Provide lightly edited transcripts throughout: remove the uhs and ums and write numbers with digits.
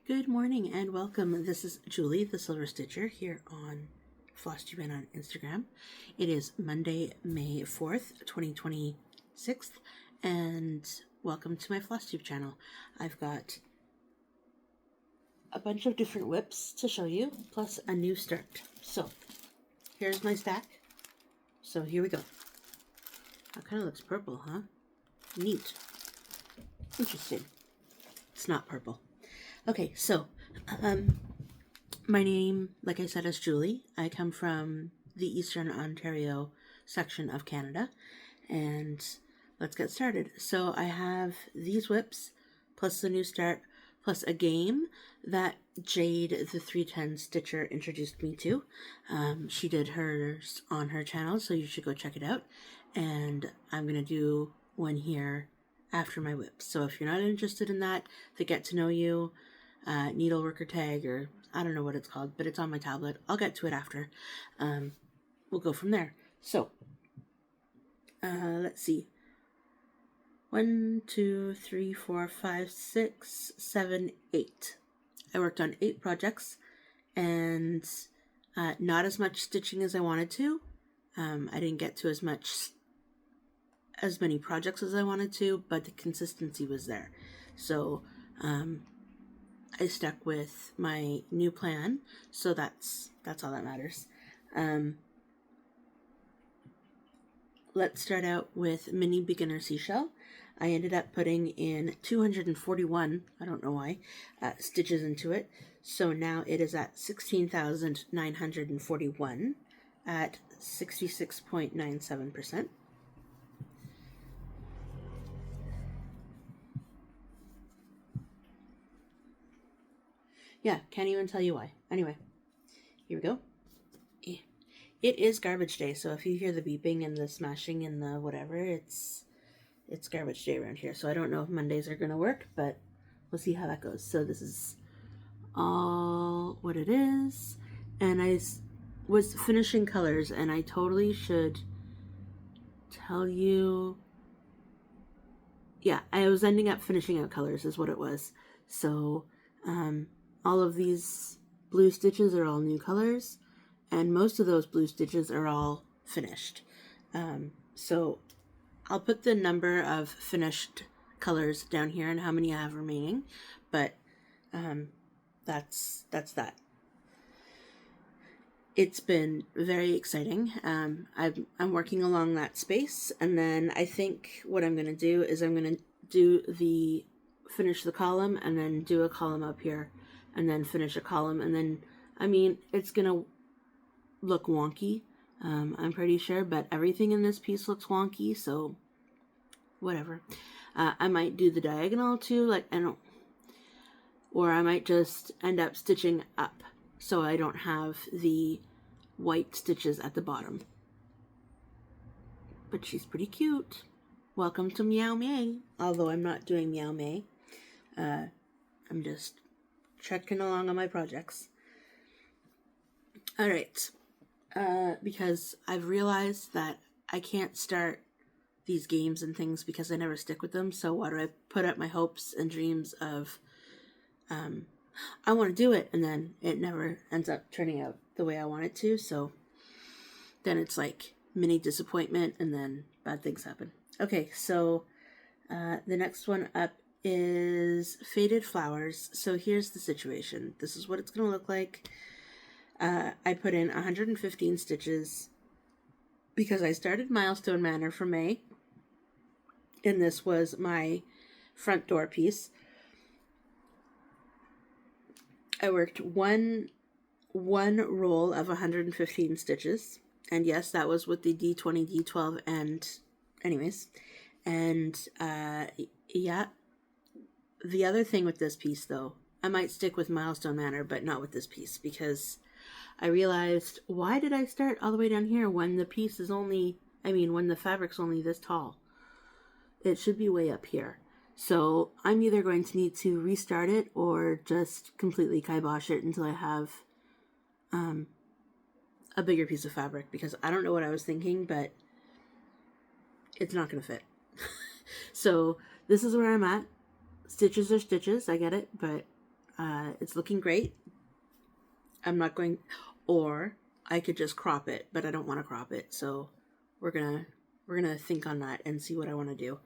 Good morning and welcome. This is Julie, the Silver Stitcher, here on FlossTube and on Instagram. It is Monday, May 4th, 2026, and welcome to my FlossTube channel. I've got a bunch of different whips to show you, plus a new start. So, here's my stack. So here we go. That kind of looks purple, huh? Neat. Interesting. It's not purple. Okay, so, my name, like I said, is Julie. I come from the Eastern Ontario section of Canada, and let's get started. So I have these whips, plus the new start, plus a game that Jade, the 310 Stitcher, introduced me to. She did hers on her channel, so you should go check it out. And I'm going to do one here after my whips. So if you're not interested in that, the Get to Know You, needle worker tag, or I don't know what it's called, but it's on my tablet. I'll get to it after. We'll go from there. So, let's see. 1, 2, 3, 4, 5, 6, 7, 8. I worked on 8 projects, and not as much stitching as I wanted to. I didn't get to as many projects as I wanted to, but the consistency was there. So, I stuck with my new plan, so that's all that matters. Let's start out with Mini Beginner Seashell. I ended up putting in 241, I don't know why, stitches into it. So now it is at 16,941 at 66.97%. Yeah, can't even tell you why. Anyway, here we go. It is garbage day, so if you hear the beeping and the smashing and the whatever, it's garbage day around here. So I don't know if Mondays are going to work, but we'll see how that goes. So this is all what it is. And I was finishing colors, and I totally should tell you. Yeah, I was ending up finishing out colors is what it was. So, all of these blue stitches are all new colors, and most of those blue stitches are all finished. So I'll put the number of finished colors down here and how many I have remaining, but that's that. It's been very exciting. I'm working along that space, and then I think what I'm going to do is I'm going to finish the column, and then do a column up here, and then finish a column, and then, I mean, it's going to look wonky, I'm pretty sure, but everything in this piece looks wonky, so whatever. I might do the diagonal too, or I might just end up stitching up, so I don't have the white stitches at the bottom. But she's pretty cute. Welcome to Meow May, although I'm not doing Meow May. I'm just trekking along on my projects. All right, because I've realized that I can't start these games and things because I never stick with them. So why do I put up my hopes and dreams of, I want to do it, and then it never ends up turning out the way I want it to. So then it's like mini disappointment, and then bad things happen. Okay, so the next one up is Faded Flowers. So here's the situation. This is what it's going to look like. I put in 115 stitches because I started Milestone Manor for May, and this was my front door piece. I worked one roll of 115 stitches, and yes, that was with the D20, D12, and anyways, and yeah. The other thing with this piece, though, I might stick with Milestone Manor, but not with this piece, because I realized, why did I start all the way down here when the piece is when the fabric's only this tall? It should be way up here. So I'm either going to need to restart it or just completely kibosh it until I have a bigger piece of fabric, because I don't know what I was thinking, but it's not going to fit. So this is where I'm at. Stitches are stitches, I get it, but It's looking great. I'm not going, or I could just crop it, but I don't want to crop it. So we're gonna think on that and see what I want to do.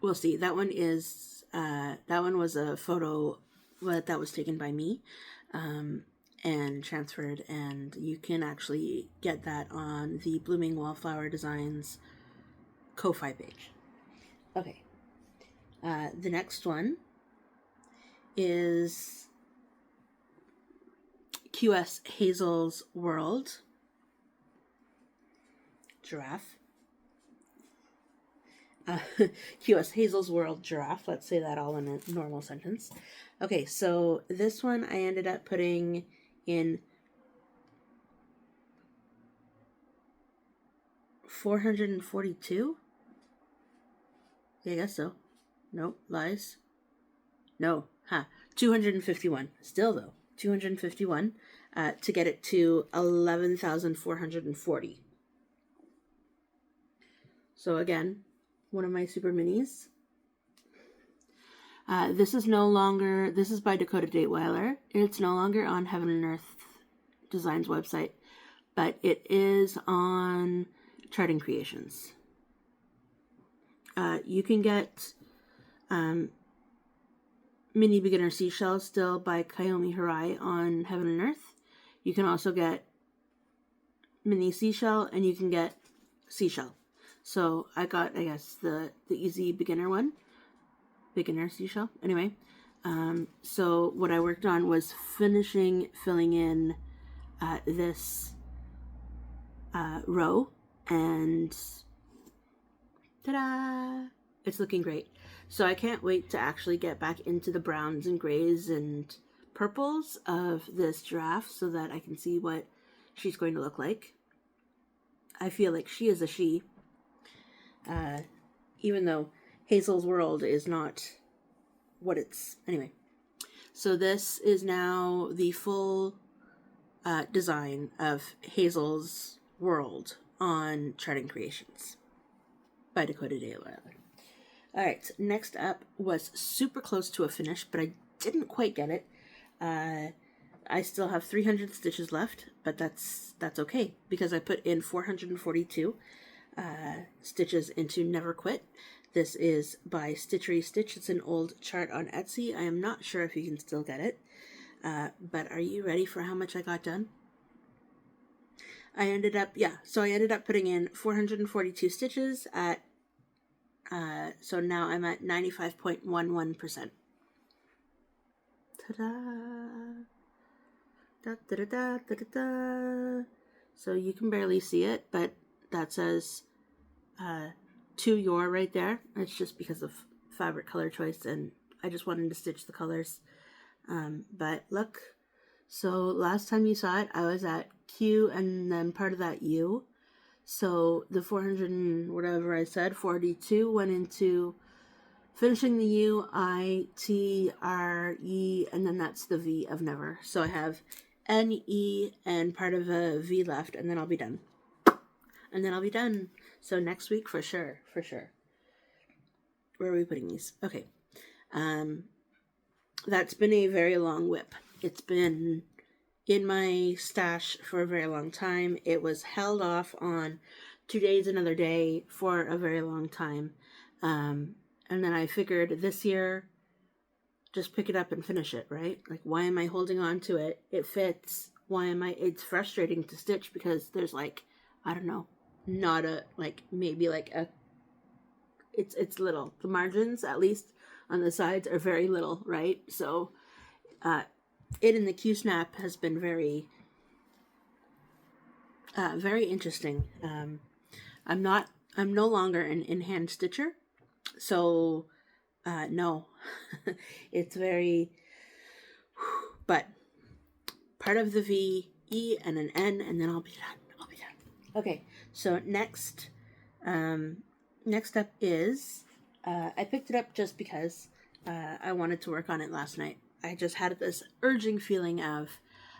We'll see. That one was a photo that was taken by me, and transferred, and you can actually get that on the Blooming Wallflower Designs Ko-Fi page. Okay. The next one is QS Hazel's World Giraffe. QS Hazel's World Giraffe. Let's say that all in a normal sentence. Okay, so this one I ended up putting in 442. Yeah, I guess so. Nope, lies. No, 251. Still though, 251 to get it to 11,440. So again, one of my super minis. This is by Dakota Dateweiler. It's no longer on Heaven and Earth Designs website, but it is on Charting Creations. You can get Mini Beginner Seashells still by Kayomi Hirai on Heaven and Earth. You can also get Mini Seashell, and you can get Seashell. So I got, I guess, the easy beginner one. Beginner seashell. Anyway, so what I worked on was filling in this row, and ta-da! It's looking great. So I can't wait to actually get back into the browns and grays and purples of this giraffe so that I can see what she's going to look like. I feel like she is a she. Even though Hazel's World is not what it's... Anyway. So this is now the full design of Hazel's World on Charting Creations by Dakota Dateweiler. Alright, next up was super close to a finish, but I didn't quite get it. I still have 300 stitches left, but that's okay, because I put in 442 stitches into Never Quit. This is by Stitchery Stitch. It's an old chart on Etsy. I am not sure if you can still get it, but are you ready for how much I got done? I ended up putting in 442 stitches at, so now I'm at 95.11%. Ta-da! Da-da-da-da-da-da. So you can barely see it, but that says to your right there. It's just because of fabric color choice, and I just wanted to stitch the colors. But look, so last time you saw it, I was at Q and then part of that U. So the 400 and whatever I said, 42 went into finishing the U, I, T, R, E, and then that's the V of never. So I have N, E, and part of a V left, and then I'll be done. So next week for sure. Where are we putting these? Okay. That's been a very long whip. It's been in my stash for a very long time. It was held off on 2 days another day for a very long time. And then I figured this year, just pick it up and finish it, right? Like, why am I holding on to it? It fits. It's frustrating to stitch because there's like, I don't know, not a, like, maybe like a, it's little. The margins, at least on the sides, are very little, right? So, it in the Q-snap has been very, very interesting. I'm no longer an in-hand stitcher, so, no, it's very, but part of the V, E, and an N, and then I'll be done. Okay, so next up is, I picked it up just because I wanted to work on it last night. I just had this urging feeling of,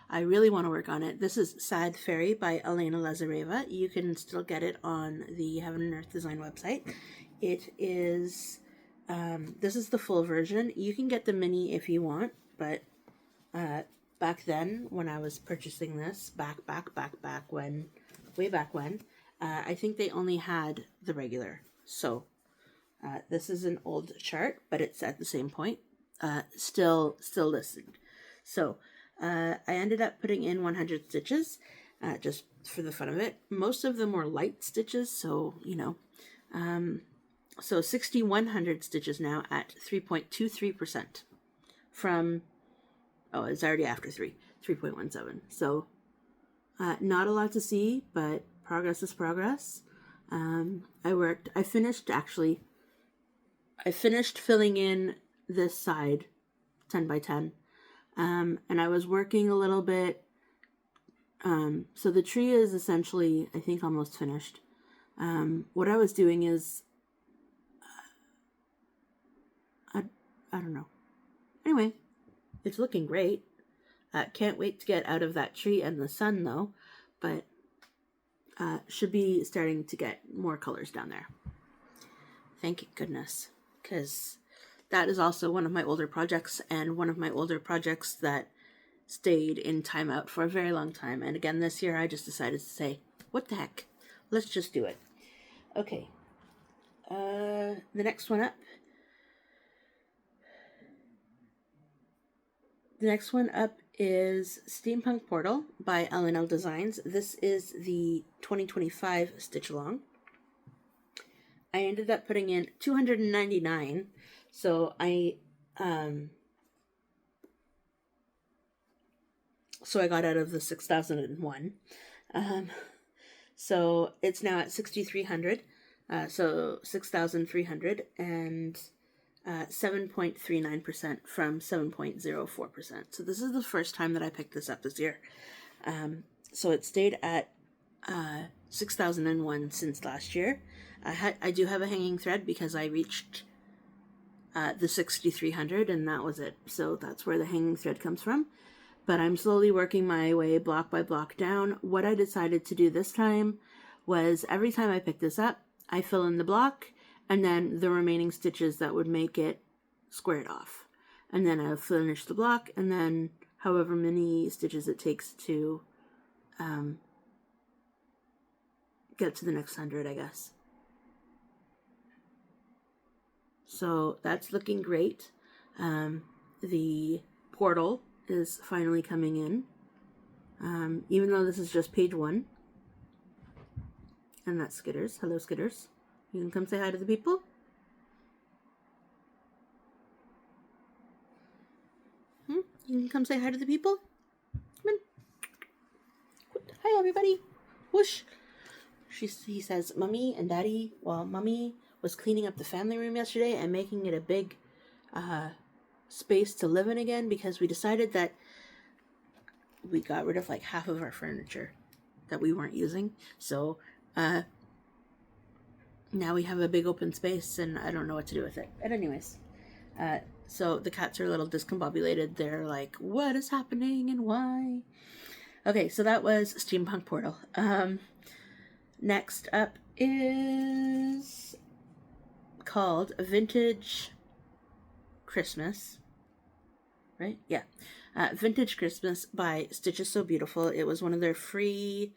I really want to work on it. This is Sad Fairy by Elena Lazareva. You can still get it on the Heaven and Earth Design website. It is This is the full version. You can get the mini if you want, but back then when I was purchasing this, way back when, I think they only had the regular. So this is an old chart, but it's at the same point, still listed. So I ended up putting in 100 stitches, just for the fun of it. Most of them were light stitches, so, you know, so 6,100 stitches now at 3.23% from, oh, it's already after 3.17. So not a lot to see, but progress is progress. I finished filling in this side 10 by 10. And I was working a little bit. So the tree is essentially, I think, almost finished. What I was doing is, I don't know. Anyway, it's looking great. Can't wait to get out of that tree and the sun though, but should be starting to get more colors down there. Thank goodness, because that is also one of my older projects, and one of my older projects that stayed in timeout for a very long time. And again, this year I just decided to say, what the heck? Let's just do it. Okay. The next one up. The next one up is Steampunk Portal by L&L Designs. This is the 2025 stitch along. I ended up putting in 299. So I got out of the 6,001. So it's now at 6,300. So 6,300 and 7.39% from 7.04%. So this is the first time that I picked this up this year. So it stayed at 6,001 since last year. I do have a hanging thread because I reached the 6,300 and that was it. So that's where the hanging thread comes from. But I'm slowly working my way block by block down. What I decided to do this time was every time I pick this up, I fill in the block and then the remaining stitches that would make it squared off. And then I'll finish the block, and then however many stitches it takes to get to the next 100, I guess. So that's looking great. The portal is finally coming in, even though this is just page 1. And that's Skitters. Hello, Skitters. You can come say hi to the people. You can come say hi to the people. Come on. Hi, everybody. Whoosh. He says, Mommy and Daddy, well, Mommy was cleaning up the family room yesterday and making it a big space to live in again, because we decided that we got rid of like half of our furniture that we weren't using. So, now we have a big open space and I don't know what to do with it. But anyways, so the cats are a little discombobulated. They're like, what is happening and why? Okay, so that was Steampunk Portal. Next up is called Vintage Christmas. Right? Yeah. Vintage Christmas by Stitches So Beautiful. It was one of their free...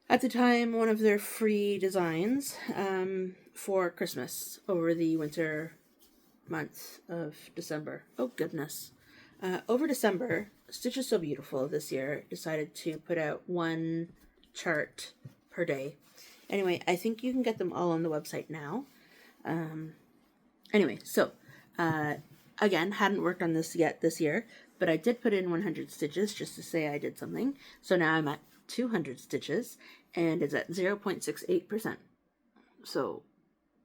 At the time, one of their free designs for Christmas over the winter month of December. Oh, goodness. Over December, Stitches So Beautiful this year decided to put out one chart per day. Anyway, I think you can get them all on the website now. Anyway, so, again, hadn't worked on this yet this year, but I did put in 100 stitches just to say I did something. So now I'm at 200 stitches and it's at 0.68%. So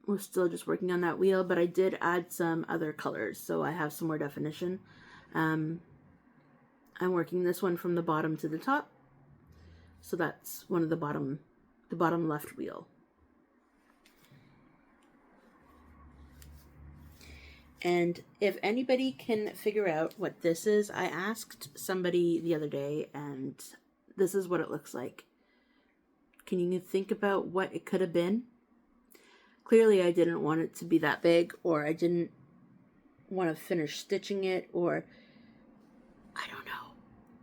we're still just working on that wheel, but I did add some other colors, so I have some more definition. I'm working this one from the bottom to the top, so that's one of the bottom left wheel. And if anybody can figure out what this is, I asked somebody the other day, and this is what it looks like. Can you think about what it could have been? clearly I didn't want it to be that big, or I didn't want to finish stitching it, or I don't know.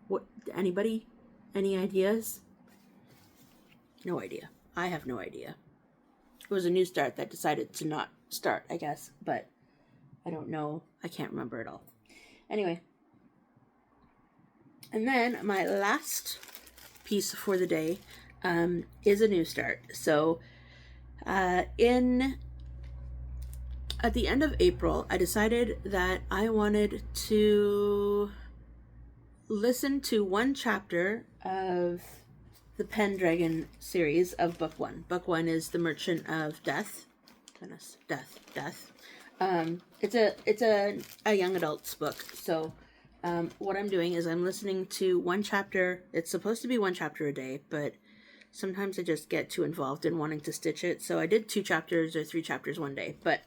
What, anybody? Any ideas? No idea. I have no idea. It was a new start that decided to not start, I guess, but I don't know. I can't remember it all. Anyway. And then my last piece for the day is a new start. So at the end of April, I decided that I wanted to listen to one chapter of the Pendragon series of book 1. Book 1 is The Merchant of Death. Goodness, death. It's a young adult's book. So what I'm doing is I'm listening to one chapter. It's supposed to be one chapter a day, but sometimes I just get too involved in wanting to stitch it. So I did 2 chapters or 3 chapters one day, but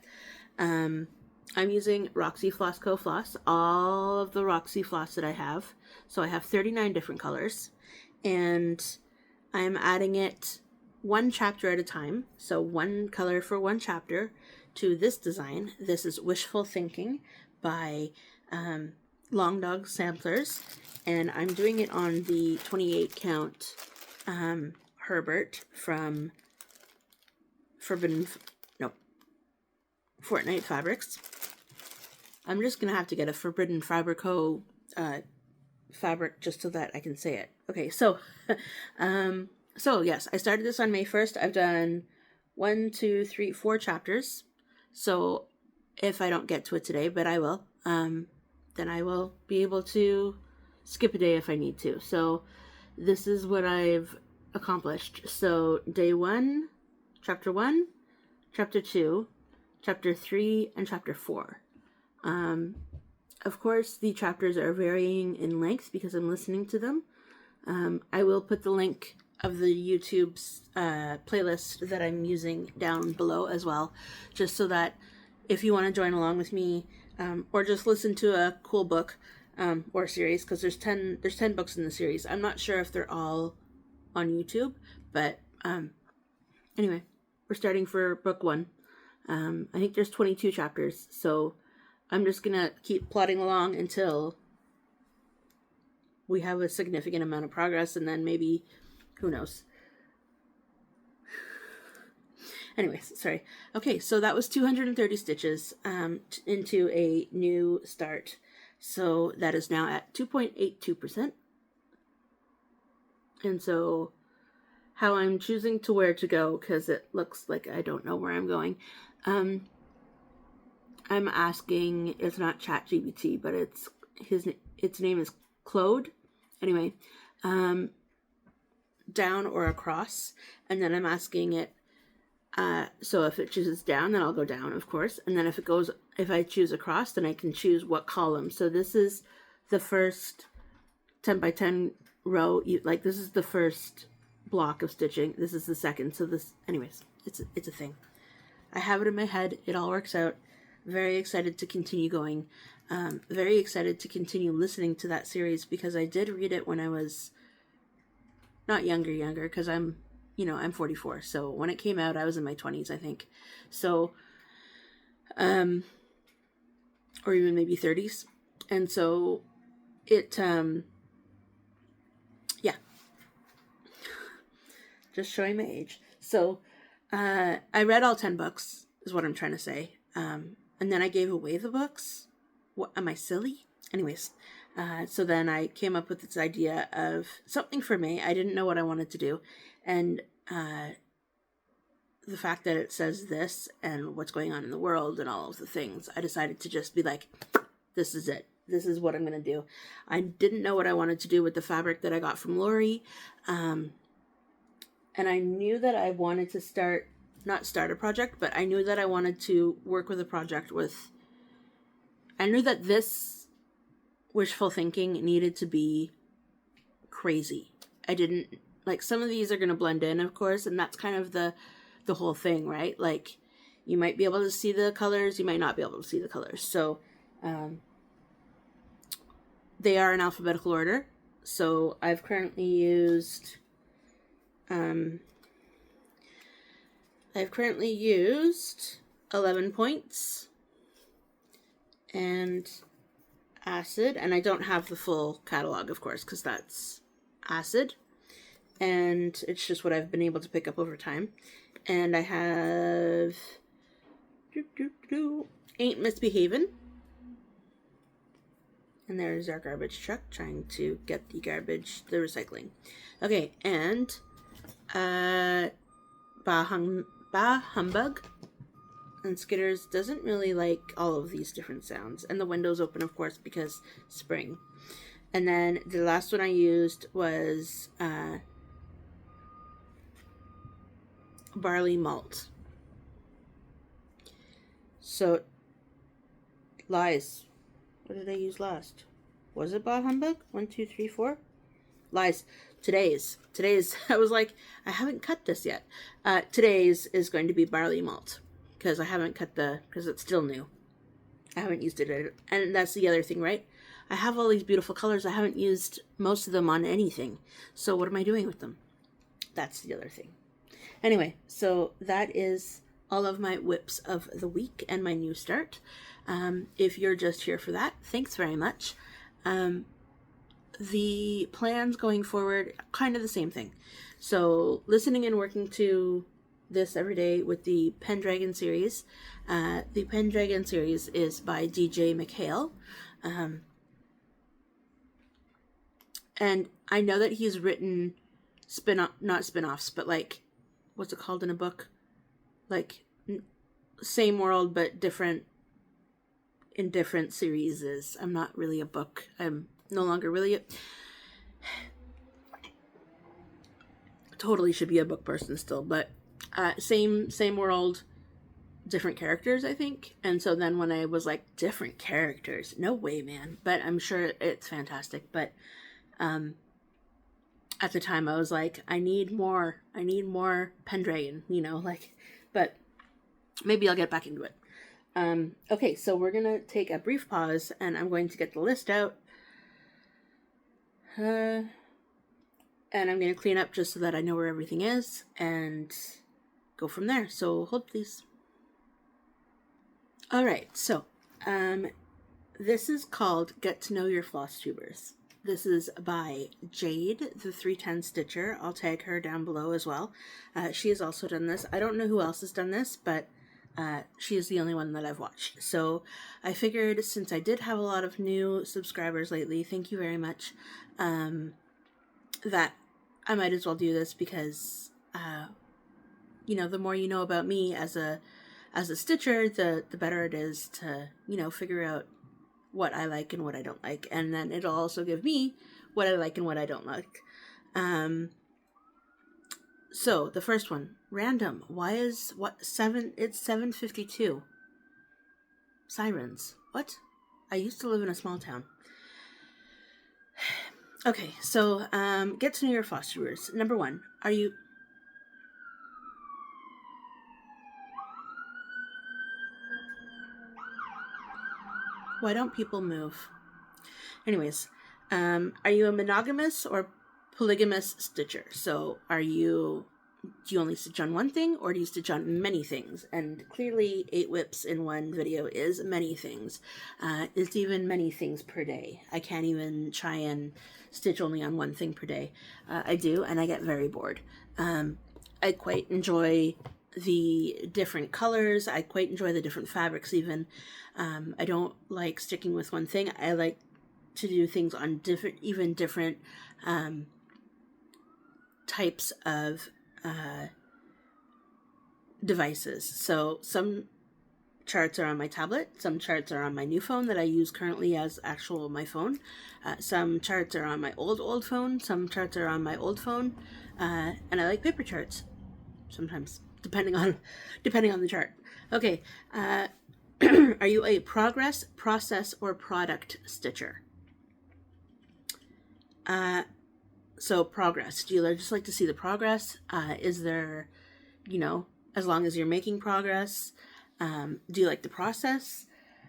I'm using Roxy Floss Co. Floss, all of the Roxy Floss that I have. So I have 39 different colors, and I'm adding it one chapter at a time. So one color for one chapter to this design. This is Wishful Thinking by Long Dog Samplers, and I'm doing it on the 28 count Herbert from Fortnite Fabrics. I'm just gonna have to get a Forbidden Fabrico fabric just so that I can say it. Okay, so so yes, I started this on May 1st. I've done 1, 2, 3, 4 chapters. So if I don't get to it today, but I will, then I will be able to skip a day if I need to. So this is what I've accomplished. So day 1, chapter 1, chapter 2, chapter 3, and chapter 4. Of course, the chapters are varying in length because I'm listening to them. I will put the link of the YouTube's playlist that I'm using down below as well, just so that if you want to join along with me, or just listen to a cool book or series, because there's 10 books in the series. I'm not sure if they're all on YouTube, but anyway, we're starting for book 1. I think there's 22 chapters, so I'm just gonna keep plodding along until we have a significant amount of progress, and then maybe, who knows. Anyways, sorry. Okay, so that was 230 stitches into a new start. So that is now at 2.82%. And so how I'm choosing to where to go, because it looks like I don't know where I'm going. I'm asking, it's not ChatGPT, but its name is Claude. Anyway, down or across, and then I'm asking it, so if it chooses down, then I'll go down, of course, and then if I choose across, then I can choose what column. So this is the first 10 by 10 row, this is the first block of stitching, this is the second, so this, anyways, it's a thing. I have it in my head, it all works out. Very excited to continue going. Very excited to continue listening to that series, because I did read it when I was not younger, because I'm 44. So when it came out, I was in my 20s, I think. So, or even maybe 30s. And so it, yeah, just showing my age. So, I read all 10 books is what I'm trying to say. And then I gave away the books. What, am I silly? Anyways, so then I came up with this idea of something for May. I didn't know what I wanted to do. And the fact that it says this and what's going on in the world and all of the things, I decided to just be like, this is it. This is what I'm going to do. I didn't know what I wanted to do with the fabric that I got from Lori. And I knew that I wanted to not start a project, but I knew that I wanted to work with a project with, I knew that this wishful thinking needed to be crazy. I didn't, like, some of these are going to blend in, of course, and that's kind of the whole thing, right? Like, you might be able to see the colors, you might not be able to see the colors. So, they are in alphabetical order. So I've currently used, I've currently used 11 points and acid, and I don't have the full catalog, of course, because that's acid, and it's just what I've been able to pick up over time. And I have Ain't Misbehavin', and there's our garbage truck trying to get the recycling. Okay, and Bah Humbug. And Skitters doesn't really like all of these different sounds. And the window's open, of course, because spring. And then the last one I used was barley malt. So, lies. What did I use last? Was it Bah Humbug? 1, 2, 3, 4? Lies. Today's. I was like, I haven't cut this yet. Today's is going to be barley malt. Because I haven't cut because it's still new. I haven't used it. And that's the other thing, right? I have all these beautiful colors. I haven't used most of them on anything. So what am I doing with them? That's the other thing. Anyway, so that is all of my whips of the week and my new start. If you're just here for that, thanks very much. The plans going forward, kind of the same thing. So listening and working to this every day with the Pendragon series. The Pendragon series is by DJ McHale. And I know that he's written not spin-offs, but like, what's it called in a book? Like, same world, but different, in different series. I'm not really a book. I'm no longer really totally should be a book person still, but same world, different characters, I think. And so then when I was like, different characters, no way, man. But I'm sure it's fantastic. But at the time I was like, I need more Pendragon, like, but maybe I'll get back into it. Okay, so we're gonna take a brief pause, and I'm going to get the list out. And I'm going to clean up just so that I know where everything is, and go from there. So hold please. Alright, so this is called Get to Know Your Flosstubers. This is by Jade, the 310 Stitcher. I'll tag her down below as well. She has also done this. I don't know who else has done this, but she is the only one that I've watched. So I figured, since I did have a lot of new subscribers lately, thank you very much, that I might as well do this because, the more you know about me as a stitcher, the better it is to, figure out what I like and what I don't like. And then it'll also give me what I like and what I don't like. So the first one, random. Why is it's 7:52. Sirens. What? I used to live in a small town. Okay, so get to know your Flosstubers. Number 1, are you... Why don't people move? Anyways, are you a monogamous or polygamous stitcher? So do you only stitch on one thing, or do you stitch on many things? And clearly 8 whips in one video is many things. It's even many things per day. I can't even try and stitch only on one thing per day. I do, and I get very bored. I quite enjoy the different colors. I quite enjoy the different fabrics even. I don't like sticking with one thing. I like to do things on different types of devices. So some charts are on my tablet, some charts are on my new phone that I use currently as my phone. Some charts are on my old phone, some charts are on my old phone, and I like paper charts sometimes, depending on the chart. Okay, are you a progress, process, or product stitcher? So progress. Do you just like to see the progress? Is there, as long as you're making progress? Do you like the process?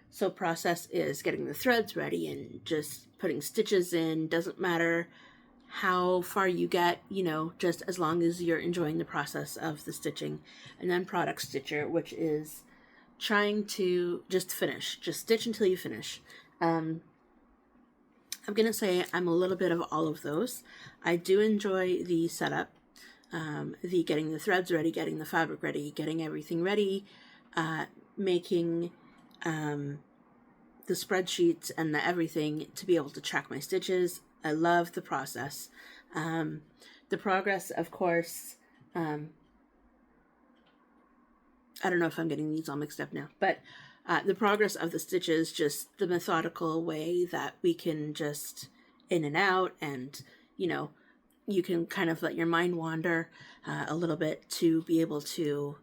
So process is getting the threads ready and just putting stitches in. Doesn't matter how far you get, you know, just as long as you're enjoying the process of the stitching. And then product stitcher, which is trying to just finish, just stitch until you finish. I'm going to say I'm a little bit of all of those. I do enjoy the setup, the getting the threads ready, getting the fabric ready, getting everything ready, making the spreadsheets and the everything to be able to track my stitches. I love the process. The progress, of course, I don't know if I'm getting these all mixed up now, but the progress of the stitches, just the methodical way that we can just in and out, and, you know, you can kind of let your mind wander a little bit to be able to,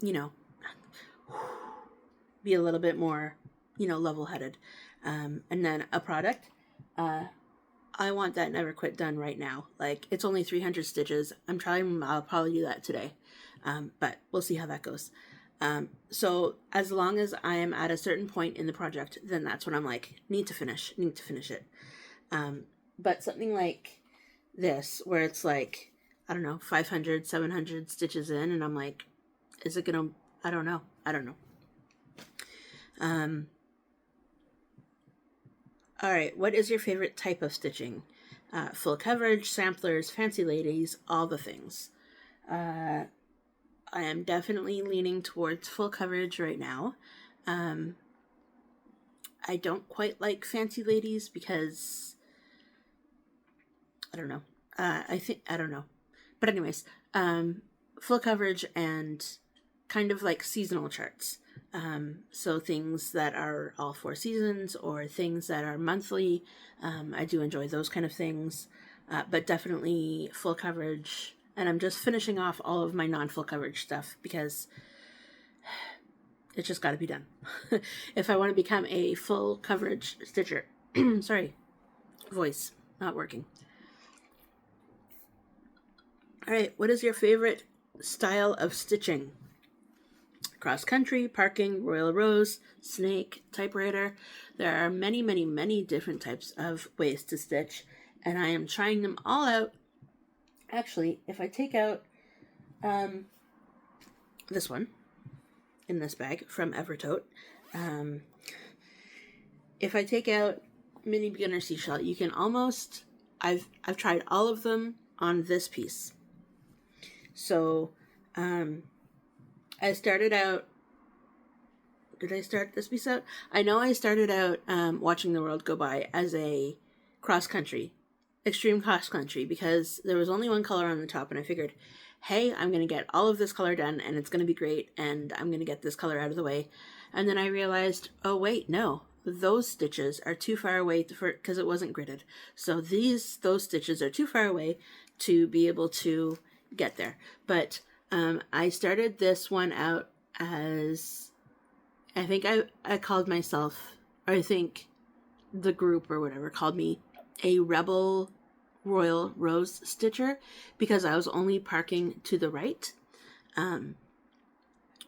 you know, be a little bit more, you know, level-headed. And then a product, I want that Never Quit done right now. Like, it's only 300 stitches. I'll probably do that today. But we'll see how that goes. So as long as I am at a certain point in the project, then that's when I'm like, need to finish it. But something like this, where it's like, I don't know, 500, 700 stitches in, and I'm like, is it gonna, I don't know. All right, what is your favorite type of stitching? Full coverage, samplers, fancy ladies, all the things. I am definitely leaning towards full coverage right now. I don't quite like fancy ladies because I don't know. I don't know. But anyways, full coverage and kind of like seasonal charts. So things that are all 4 seasons or things that are monthly. I do enjoy those kind of things, but definitely full coverage. And I'm just finishing off all of my non-full coverage stuff because it's just got to be done. If I want to become a full coverage stitcher, sorry, voice not working. All right, what is your favorite style of stitching? Cross country, parking, royal rose, snake, typewriter. There are many, many, many different types of ways to stitch, and I am trying them all out. Actually, if I take out this one in this bag from Evertote, if I take out Mini Beginner Seashell, you can almost, I've tried all of them on this piece. So, I started out, did I start this piece out? I know I started out watching the world go by as a cross-country, extreme cross-country, because there was only one color on the top, and I figured, hey, I'm going to get all of this color done, and it's going to be great, and I'm going to get this color out of the way. And then I realized, oh, wait, no, those stitches are too far away because it wasn't gridded. So those stitches are too far away to be able to get there. But I started this one out as, I think I called myself, or I think the group or whatever called me a Rebel Royal Rose Stitcher, because I was only parking to the right.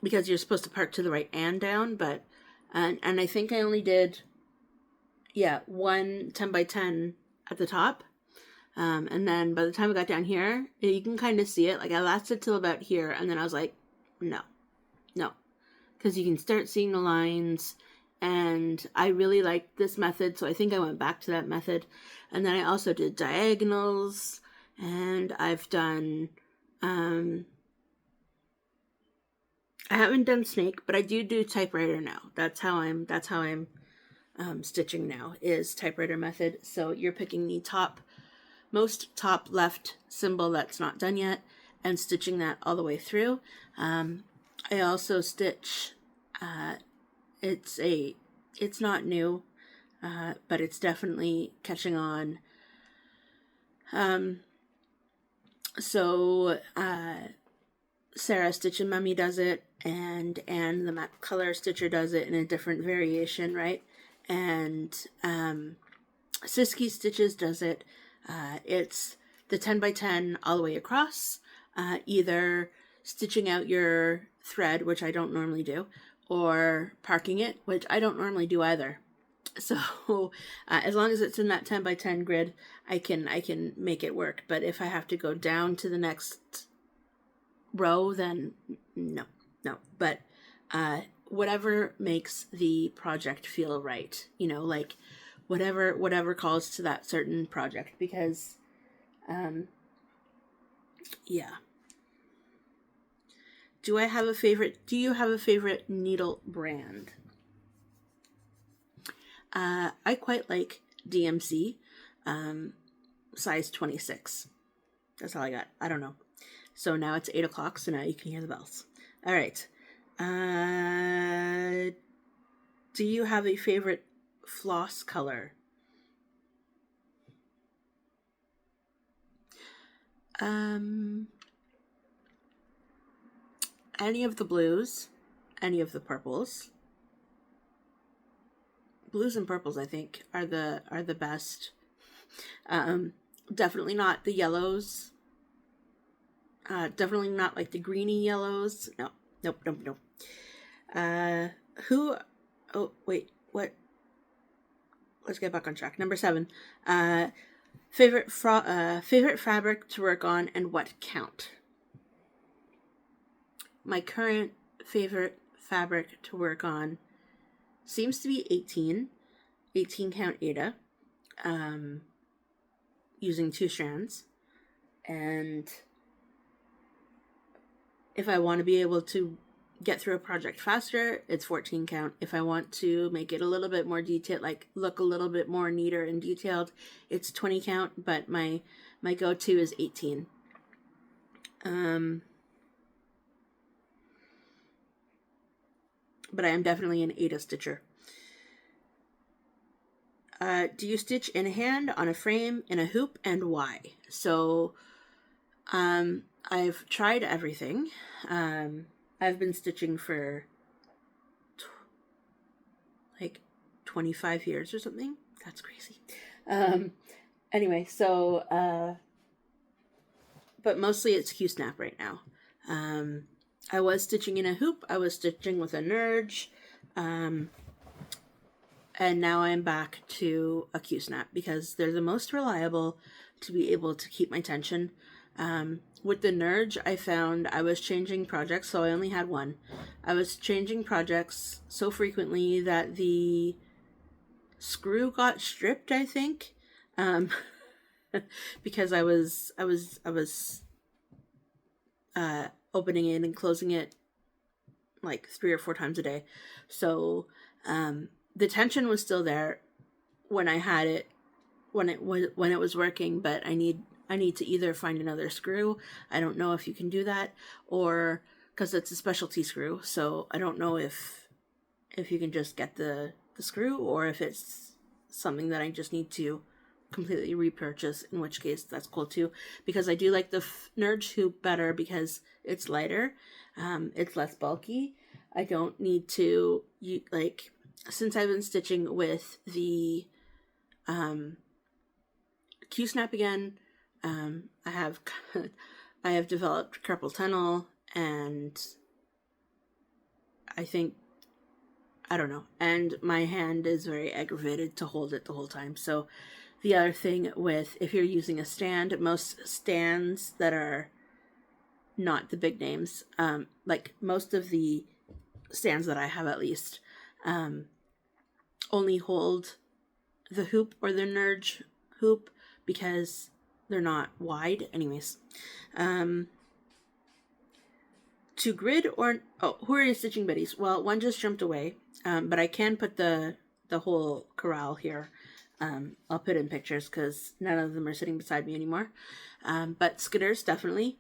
Because you're supposed to park to the right and down, but, and I think I only did, one 10 by 10 at the top. And then by the time I got down here, you can kind of see it. Like, I lasted till about here, and then I was like, no. Because you can start seeing the lines, and I really liked this method, so I think I went back to that method. And then I also did diagonals, and I've done, I haven't done snake, but I do typewriter now. That's how I'm stitching now, is typewriter method. So you're picking the most top left symbol that's not done yet and stitching that all the way through. I also stitch, it's not new, but it's definitely catching on. So Sarah Stitch and Mummy does it, and Anne the Matte Color Stitcher does it in a different variation, right? And Siski Stitches does it. It's the 10 by 10 all the way across, either stitching out your thread, which I don't normally do, or parking it, which I don't normally do either. So as long as it's in that 10 by 10 grid, I can make it work. But if I have to go down to the next row, then no. But whatever makes the project feel right, like whatever calls to that certain project, because yeah. Do you have a favorite needle brand? I quite like DMC, size 26. That's all I got. I don't know. So now it's 8 o'clock, so now you can hear the bells. All right. Do you have a favorite floss color? Any of the blues, any of the purples. Blues and purples, I think, are the best. Definitely not the yellows. Definitely not like the greeny yellows. No. Nope. Who? Oh wait, what? Let's get back on track. Number 7. Favorite fabric to work on and what count? My current favorite fabric to work on seems to be 18 count Aida, using 2 strands. And if I want to be able to get through a project faster, it's 14 count. If I want to make it a little bit more detailed, like look a little bit more neater and detailed, it's 20 count, but my go-to is 18. But I am definitely an Aida stitcher. Do you stitch in hand, on a frame, in a hoop, and why? So, I've tried everything. I've been stitching for like 25 years or something. That's crazy. Anyway, so, but mostly it's Q-snap right now. I was stitching in a hoop. I was stitching with a nurge. And now I'm back to a Q-snap because they're the most reliable to be able to keep my tension. With the nurge, I found I was changing projects, so I only had one. I was changing projects so frequently that the screw got stripped, I think, because I was opening it and closing it like 3 or 4 times a day. So the tension was still there when I had it, when it was working, but I need to either find another screw. I don't know if you can do that, or because it's a specialty screw, so I don't know if you can just get the screw, or if it's something that I just need to completely repurchase, in which case that's cool too, because I do like the nurge hoop better because it's lighter, it's less bulky. I don't need to, since I've been stitching with the Q-snap again, I have developed carpal tunnel, and I don't know, and my hand is very aggravated to hold it the whole time. So the other thing with, if you're using a stand, most stands that are not the big names, like most of the stands that I have at least, only hold the hoop or the nurge hoop because they're not wide. Anyways, to grid or, who are your stitching buddies? Well, one just jumped away, but I can put the whole corral here. I'll put in pictures because none of them are sitting beside me anymore. But Skitters, definitely.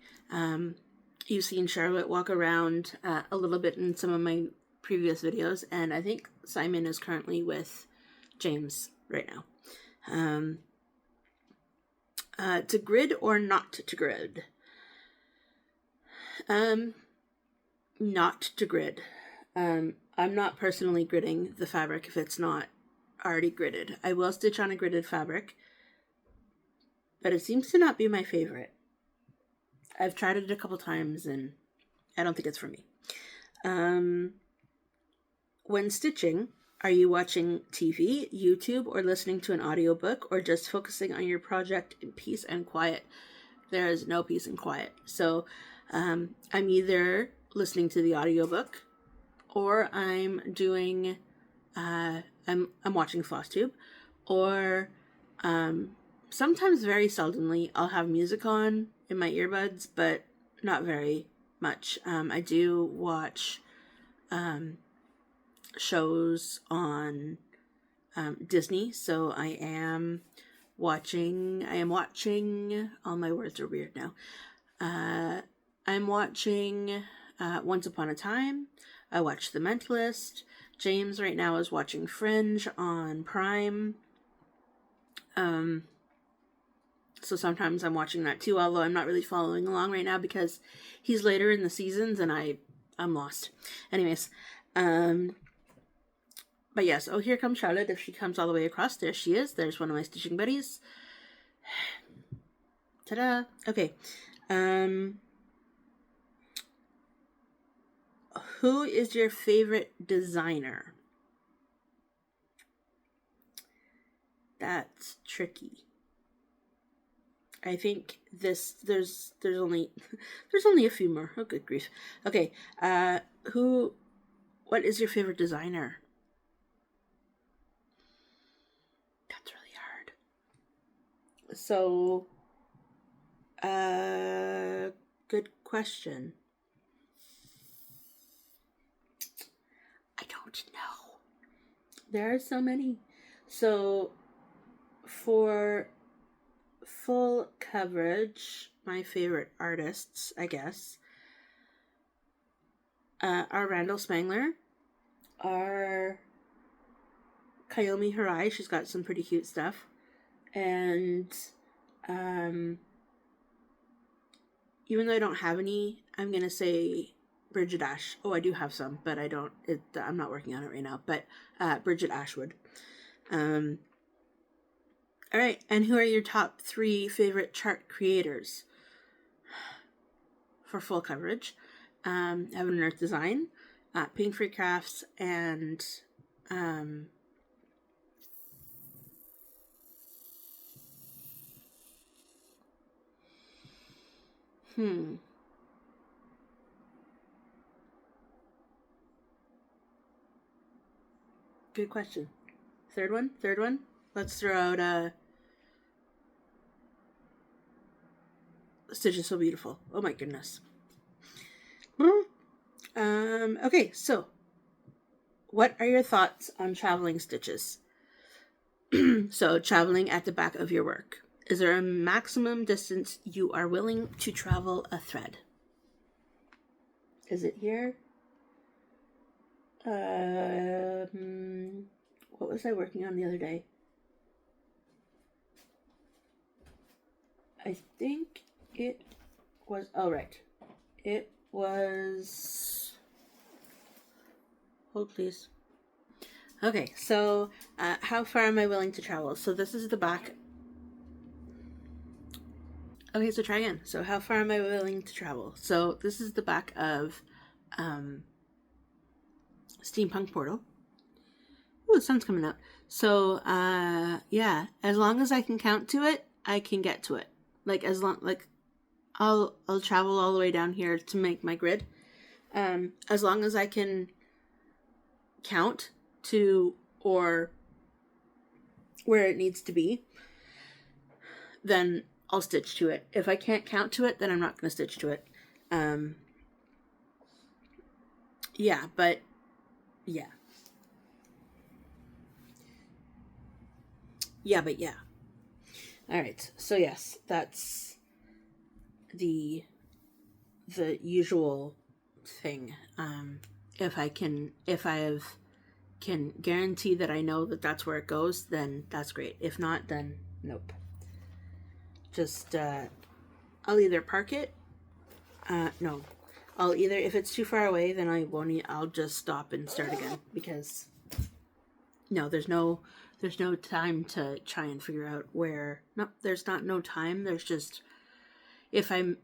You've seen Charlotte walk around a little bit in some of my previous videos, and I think Simon is currently with James right now. To grid or not to grid? Not to grid. I'm not personally gridding the fabric if it's not already gridded. I will stitch on a gridded fabric, but it seems to not be my favorite. I've tried it a couple times and I don't think it's for me. When stitching, Are you watching TV, YouTube, or listening to an audiobook, or just focusing on your project in peace and quiet? There is no peace and quiet. So I'm either listening to the audiobook, or I'm doing I'm watching FlossTube, or sometimes, very seldomly, I'll have music on in my earbuds, but not very much. I do watch shows on Disney, so I am watching, all my words are weird now. I'm watching Once Upon a Time. I watched The Mentalist. James right now is watching Fringe on Prime. So sometimes I'm watching that too, although I'm not really following along right now because he's later in the seasons and I'm lost. Anyways, but yes, oh, here comes Charlotte. If she comes all the way across, there she is. There's one of my stitching buddies. Ta-da! Okay. Who is your favorite designer? That's tricky. I think there's only a few more. Oh, good grief. Okay. What is your favorite designer? That's really hard. So, good question. I don't know. There are so many. So, for full coverage, my favorite artists, I guess, are Randall Spangler, are Kayomi Hirai. She's got some pretty cute stuff. And even though I don't have any, I'm going to say Bridget Ash. Oh, I do have some, but I'm not working on it right now. But Bridget Ashwood. All right, and who are your top 3 favorite chart creators? For full coverage, Heaven and Earth Design, Paint Free Crafts, and Good question. Third one? Let's throw out Stitches So Beautiful. Oh my goodness. Okay, so what are your thoughts on traveling stitches? So, traveling at the back of your work. Is there a maximum distance you are willing to travel a thread? Is it here? What was I working on the other day? I think it was, oh right. It was, hold please. Okay, so how far am I willing to travel? So this is the back. Okay, so try again. So how far am I willing to travel? So this is the back of Steampunk Portal. Ooh, the sun's coming out. So yeah, as long as I can count to it, I can get to it. I'll travel all the way down here to make my grid. As long as I can count to or where it needs to be, then I'll stitch to it. If I can't count to it, then I'm not going to stitch to it. Yeah, but yeah. Yeah, but yeah. All right. So yes, that's the usual thing. If I can guarantee that I know that that's where it goes, then that's great. If not, then nope. Just I'll either park it. No, I'll either, if it's too far away, then I won't. I'll just stop and start again because no, there's no time to try and figure out where. No, there's no time. There's just, if I'm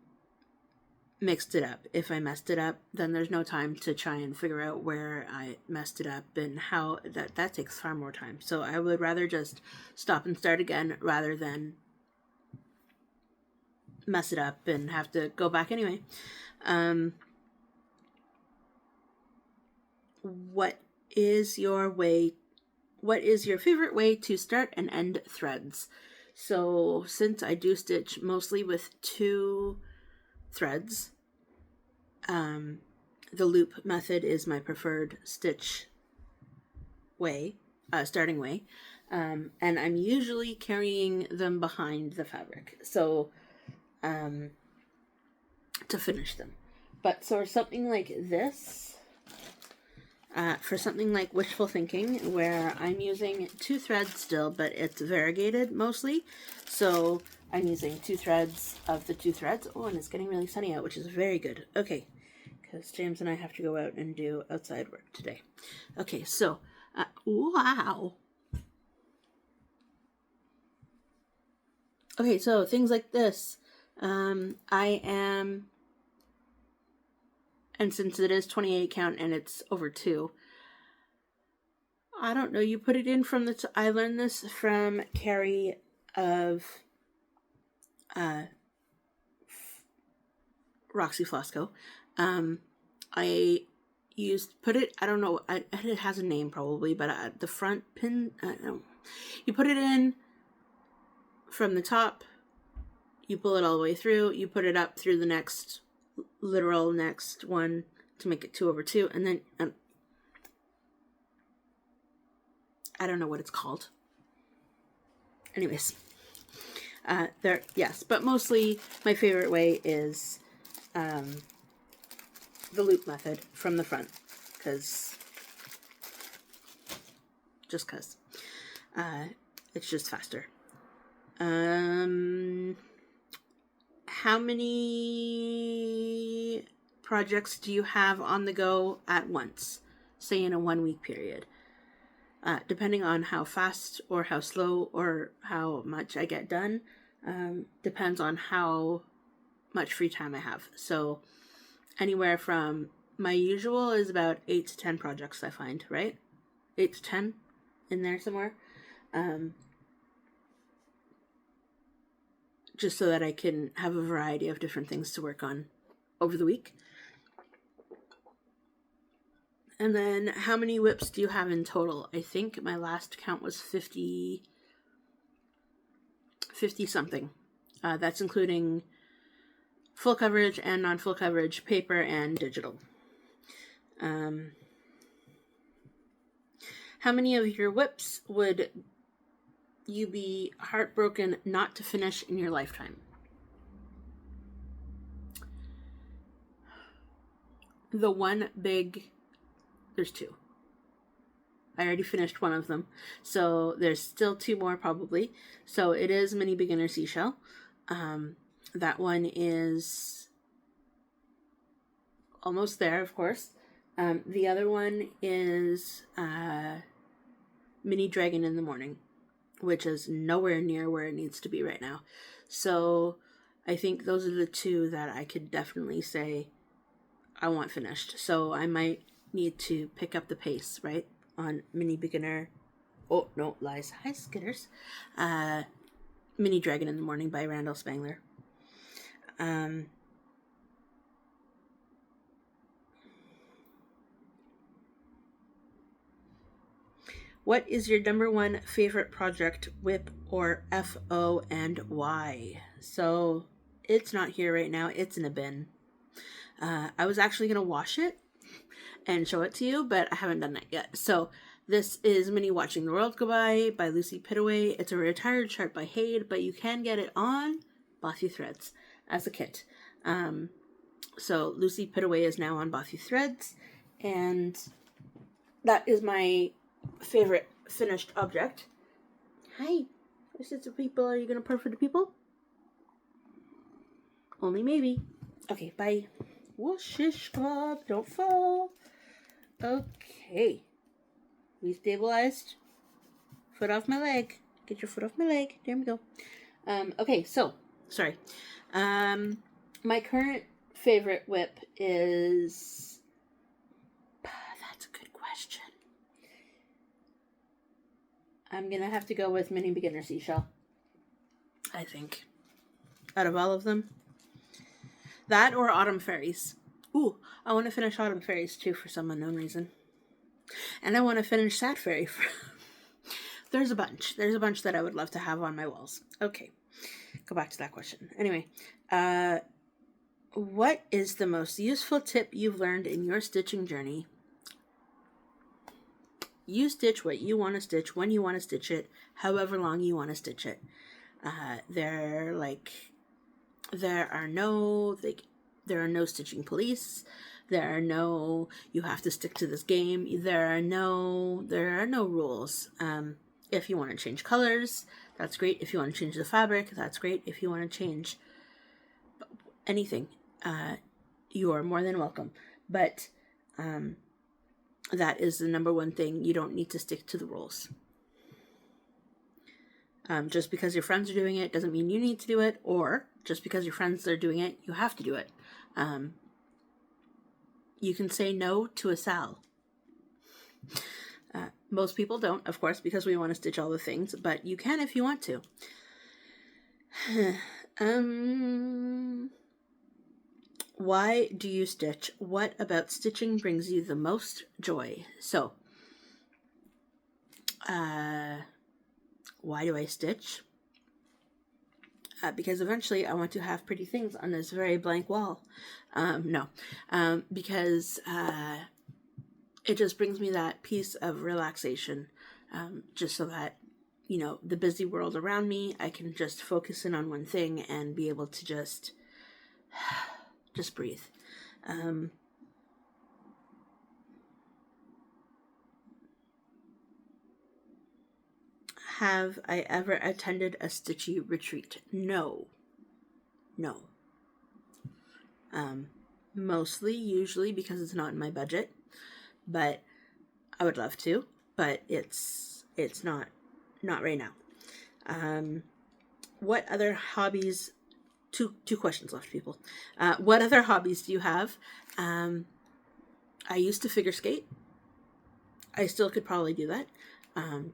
mixed it up. If I messed it up, then there's no time to try and figure out where I messed it up and how. That takes far more time. So I would rather just stop and start again rather than mess it up and have to go back anyway. What is your favorite way to start and end threads? So since I do stitch mostly with 2 threads, the loop method is my preferred stitch way, starting way, and I'm usually carrying them behind the fabric, so to finish them. But so for something like this, for something like wishful thinking, where I'm using 2 threads still, but it's variegated mostly, so I'm using 2 threads of the 2 threads. Oh, and it's getting really sunny out, which is very good. Okay, because James and I have to go out and do outside work today. Okay, so, wow. Okay, so things like this. And since it is 28 count and it's over 2, I don't know, you put it in from I learned this from Carrie of Roxy Flosco. I put it, I don't know, it has a name probably, but the front pin, you put it in from the top, you pull it all the way through, you put it up through the next one to make it 2 over 2, and then I don't know what it's called. Anyways, yes, but mostly my favorite way is the loop method from the front, because it's just faster. How many projects do you have on the go at once, say in a 1-week period? Depending on how fast or how slow or how much I get done, depends on how much free time I have. So anywhere from, my usual is about 8 to 10 projects, I find, right? 8 to 10 in there somewhere. Just so that I can have a variety of different things to work on over the week. And then how many whips do you have in total? I think my last count was 50 something. That's including full coverage and non-full coverage, paper and digital. How many of your whips would you be heartbroken not to finish in your lifetime? There's 2. I already finished one of them, so there's still 2 more probably. So it is Mini Beginner Seashell. That one is almost there, of course. The other one is Mini Dragon in the Morning, which is nowhere near where it needs to be right now. So I think those are the 2 that I could definitely say I want finished. So I might need to pick up the pace, right, on Mini Beginner. Oh, no, lies. Hi, Skitters. Mini Dragon in the Morning by Randall Spangler. What is your number 1 favorite project, whip, or FO, and why? So it's not here right now. It's in a bin. I was actually going to wash it and show it to you, but I haven't done that yet. So this is Mini Watching the World Go by Lucy Pittaway. It's a retired chart by Haid, but you can get it on Bossy Threads as a kit. So Lucy Pittaway is now on Bossy Threads, and that is my favorite finished object. Hi, visits of people. Are you going to purr for the people? Only maybe. Okay, bye. Whooshish club, don't fall. Okay. We stabilized. Foot off my leg. Get your foot off my leg. There we go. Okay, so, sorry. My current favorite whip is... That's a good question. I'm going to have to go with Mini Beginner Seashell, I think. Out of all of them. That or Autumn Fairies. Ooh, I want to finish Autumn Fairies too for some unknown reason. And I want to finish Sad Fairy. There's a bunch. There's a bunch that I would love to have on my walls. Okay, go back to that question. Anyway, what is the most useful tip you've learned in your stitching journey? You stitch what you want to stitch, when you want to stitch it, however long you want to stitch it. There are no stitching police. There are no, you have to stick to this game. There are no rules. If you want to change colors, that's great. If you want to change the fabric, that's great. If you want to change anything, you are more than welcome. But that is the number one thing. You don't need to stick to the rules. Just because your friends are doing it doesn't mean you need to do it, or just because your friends are doing it, you have to do it. You can say no to a Sal. Most people don't, of course, because we want to stitch all the things, but you can if you want to. Why do you stitch? What about stitching brings you the most joy? So, why do I stitch? Because eventually I want to have pretty things on this very blank wall. Because it just brings me that piece of relaxation, just so that, the busy world around me, I can just focus in on one thing and be able to just breathe. Have I ever attended a stitchy retreat? No. Usually because it's not in my budget, but I would love to, but it's not right now. What other hobbies, two questions left, people. What other hobbies do you have? I used to figure skate. I still could probably do that,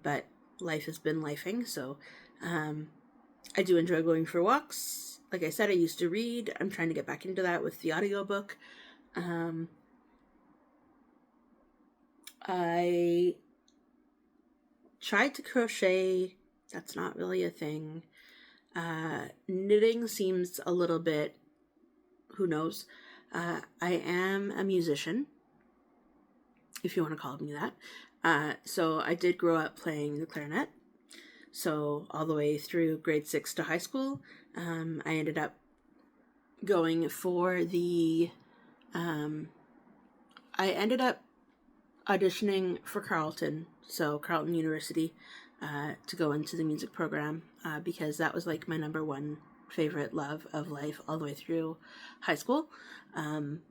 but life has been lifing, so I do enjoy going for walks. Like I said, I used to read. I'm trying to get back into that with the audiobook. I tried to crochet. That's not really a thing. Knitting seems a little bit, who knows. I am a musician, if you want to call me that. So I did grow up playing the clarinet. So all the way through grade 6 to high school, I ended up going for the, I ended up auditioning for Carleton University, to go into the music program, because that was like my number one favorite love of life all the way through high school. And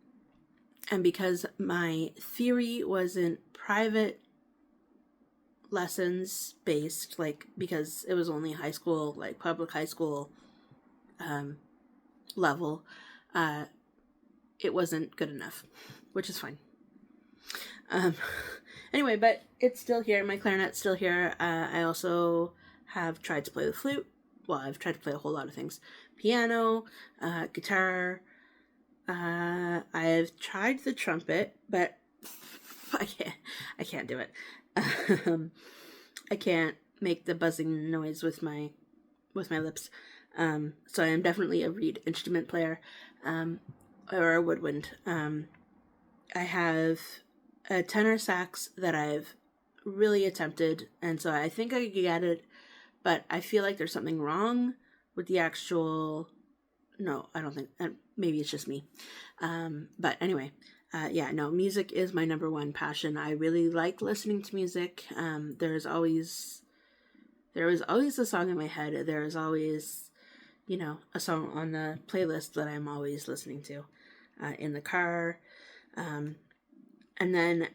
because my theory wasn't private lessons based, because it was only high school, public high school level, it wasn't good enough, which is fine. Anyway, but it's still here. My clarinet's still here. I also have tried to play the flute. Well, I've tried to play a whole lot of things. Piano, guitar. I've tried the trumpet, but I can't do it. I can't make the buzzing noise with my lips. So I am definitely a reed instrument player, or a woodwind. I have a tenor sax that I've really attempted, and so I think I could get it, but I feel like there's something wrong with the actual... No, I don't think... maybe it's just me. But anyway, music is my number one passion. I really like listening to music. There is always a song in my head. There is always, a song on the playlist that I'm always listening to, in the car. And then,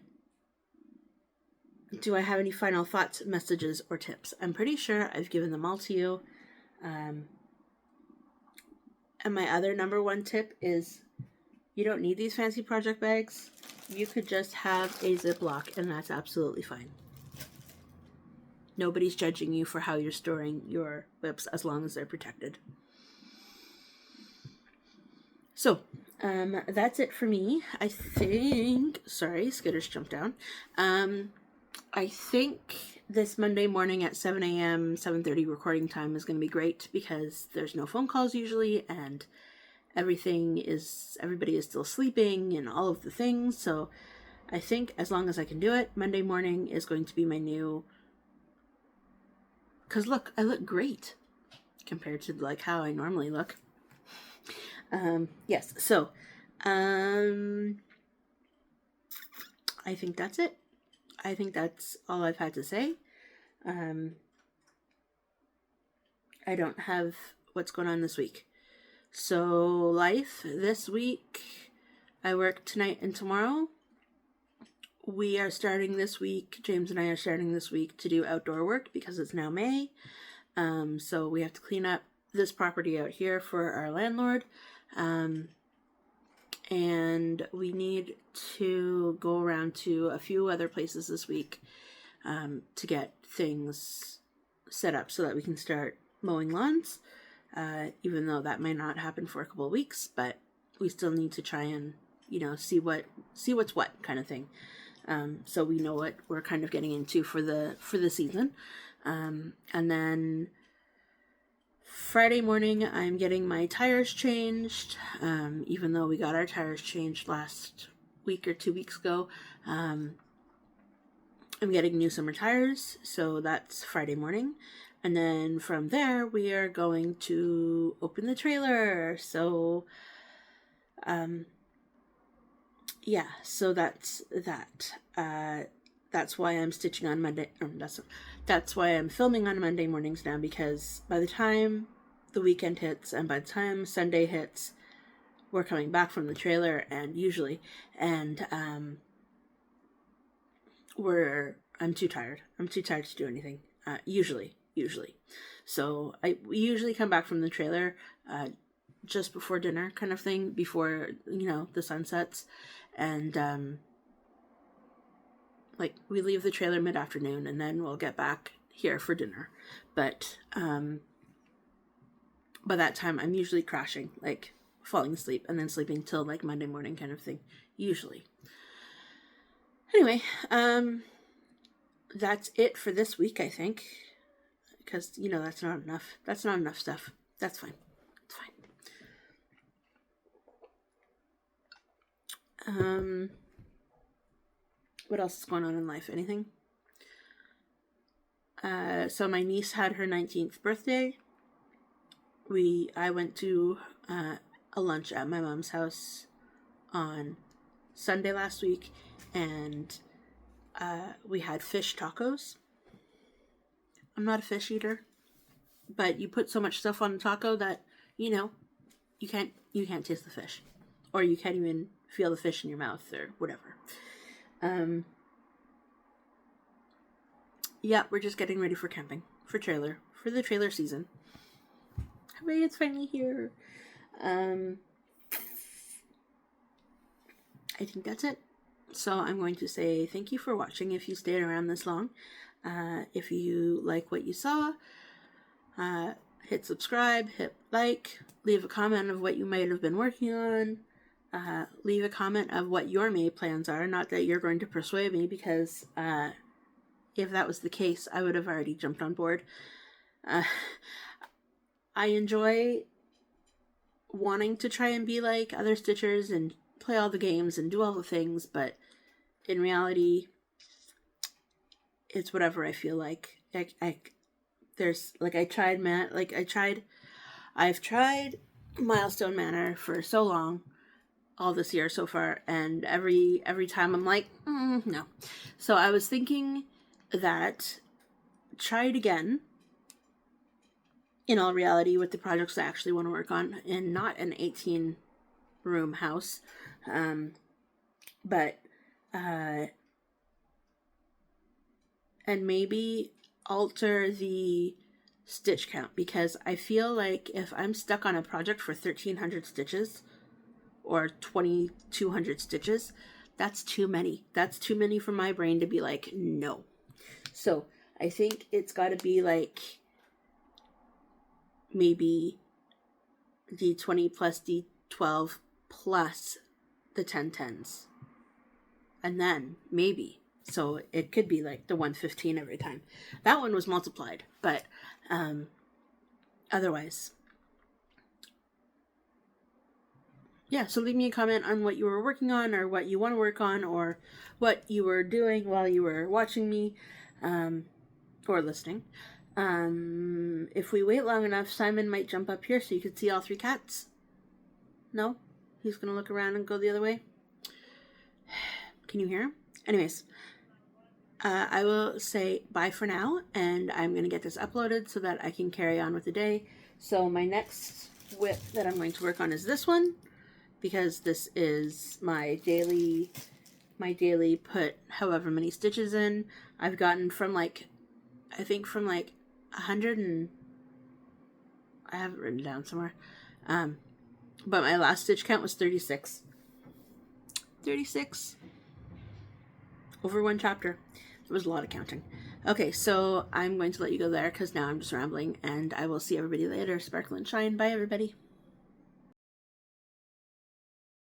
do I have any final thoughts, messages, or tips? I'm pretty sure I've given them all to you. And my other number one tip is You don't need these fancy project bags. You could just have a Ziploc, and that's absolutely fine. Nobody's judging you for how you're storing your whips as long as they're protected. So, that's it for me. I think... Sorry, Skitters jumped down. I think this Monday morning at 7 a.m., 7:30 recording time is going to be great because there's no phone calls usually, and everybody is still sleeping and all of the things. So I think as long as I can do it, Monday morning is going to be my new... Because look, I look great compared to like how I normally look. Yes, so I think that's it. I think that's all I've had to say. I don't have what's going on this week. So life this week, I work tonight and tomorrow. We are starting this week, James and I are starting this week to do outdoor work because it's now May. So we have to clean up this property out here for our landlord. And we need to go around to a few other places this week to get things set up so that we can start mowing lawns, even though that might not happen for a couple of weeks, but we still need to try and, see what's what kind of thing. So we know what we're kind of getting into for the season. And then Friday morning, I'm getting my tires changed. Even though we got our tires changed last week or 2 weeks ago, I'm getting new summer tires. So that's Friday morning. And then from there, we are going to open the trailer. So, yeah, so that's that. That's why I'm stitching on Monday. That's why I'm filming on Monday mornings now, because by the time the weekend hits and by the time Sunday hits, we're coming back from the trailer, and I'm too tired. I'm too tired to do anything. Usually. So we usually come back from the trailer just before dinner, kind of thing, before the sun sets, and we leave the trailer mid-afternoon, and then we'll get back here for dinner. But by that time, I'm usually crashing, falling asleep, and then sleeping till Monday morning, kind of thing, usually. Anyway, that's it for this week, I think, because that's not enough. That's not enough stuff. That's fine. It's fine. What else is going on in life? Anything? So my niece had her 19th birthday. I went to a lunch at my mom's house on Sunday last week, and we had fish tacos. I'm not a fish eater, but you put so much stuff on a taco that you can't taste the fish, or you can't even feel the fish in your mouth or whatever. Yeah, we're just getting ready for camping, for the trailer season. Hooray, it's finally here. I think that's it. So I'm going to say thank you for watching if you stayed around this long. If you like what you saw, hit subscribe, hit like, leave a comment of what you might have been working on. Leave a comment of what your May plans are. Not that you're going to persuade me, because if that was the case, I would have already jumped on board. I enjoy wanting to try and be like other Stitchers and play all the games and do all the things, but in reality, it's whatever I feel like. I've tried Milestone Manor for so long, all this year so far, and every time I'm like, no. So I was thinking that try it again, in all reality, with the projects I actually want to work on, and not an 18-room house, but and maybe alter the stitch count, because I feel like if I'm stuck on a project for 1,300 stitches, or 2,200 stitches. That's too many. That's too many for my brain to be like, no. So I think it's got to be like maybe D20 plus D12 plus the 10/10s. And then maybe. So it could be like the 115 every time. That one was multiplied, but otherwise. Yeah, so leave me a comment on what you were working on or what you want to work on or what you were doing while you were watching me or listening. If we wait long enough, Simon might jump up here so you can see all 3 cats. No? He's going to look around and go the other way. Can you hear him? Anyways, I will say bye for now, and I'm going to get this uploaded so that I can carry on with the day. So my next whip that I'm going to work on is this one, because this is my daily put however many stitches in. I've gotten from like, I think from like 100 and, I have it written down somewhere, but my last stitch count was 36. 36 over 1 chapter. It was a lot of counting. Okay, so I'm going to let you go there because now I'm just rambling, and I will see everybody later. Sparkle and shine. Bye, everybody.